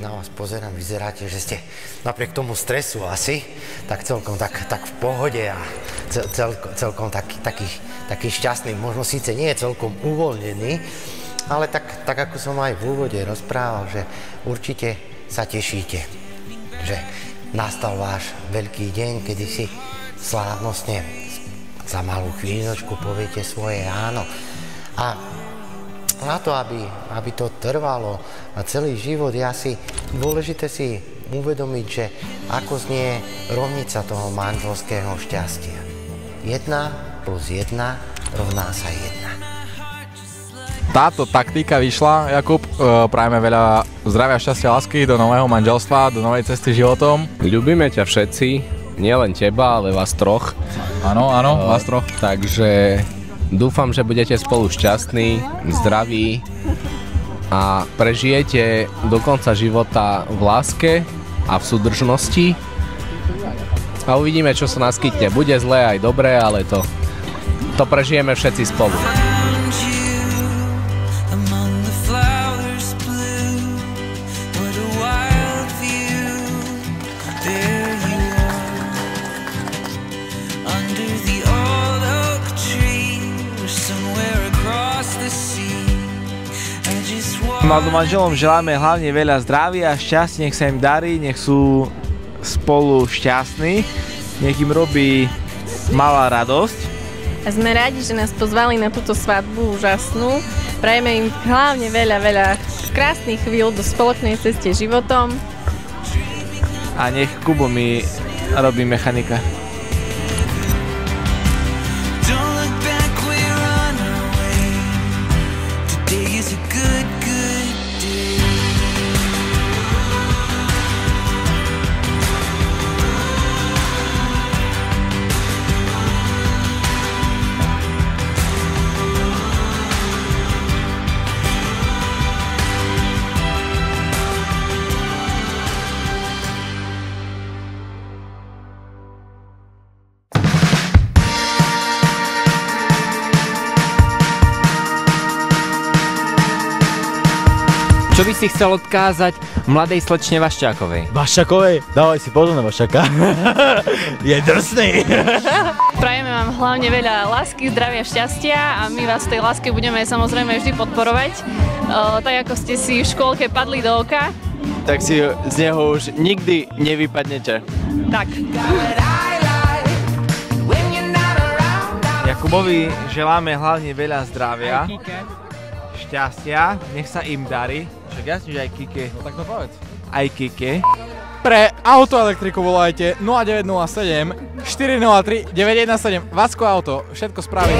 na vás pozerám, vyzeráte, že ste napriek tomu stresu asi, tak celkom tak v pohode a celkom taký šťastný, možno síce nie je celkom uvoľnený, ale tak ako som aj v úvode rozprával, že určite sa tešíte, že nastal váš veľký deň, kedy si slávnostne za malú chvíľočku poviete svoje áno. A na to, aby to trvalo na celý život, je asi dôležité si uvedomiť, že ako znie rovnica toho manželského šťastia. 1 plus 1 rovná sa 1. Táto taktika vyšla, Jakub. Prajeme veľa zdravia, šťastia, lásky do nového manželstva, do novej cesty životom. Ľubíme ťa všetci, nielen teba, ale vás troch. Áno, vás troch. Takže dúfam, že budete spolu šťastní, zdraví a prežijete do konca života v láske a v súdržnosti. A uvidíme, čo sa naskytne. Bude zlé aj dobré, ale to prežijeme všetci spolu. Mladým manželom želáme hlavne veľa zdravia a šťastia, nech sa im darí, nech sú spolu šťastní, nech im robí malá radosť. A sme radi, že nás pozvali na túto svadbu úžasnú. Prajeme im hlavne veľa krásnych chvíľ do spoločnej ceste životom. A nech Kubo mi robí mechanika. Čo by si chcel odkázať mladej slečne Vaščákovej? Vaščákovej? Dávaj si pozor na Vaščáka. Je drsný. Prajeme vám hlavne veľa lásky, zdravia, šťastia a my vás v tej láske budeme samozrejme vždy podporovať. Tak ako ste si v škôlke padli do oka, Tak si z neho už nikdy nevypadnete. tak. Jakubovi želáme hlavne veľa zdravia, šťastia, nech sa im darí. Však jasne, že aj Kike. No tak to povedz. Aj Kike. Pre autoelektriku volajte 0907 403 917. Vacko Auto, všetko spravíme.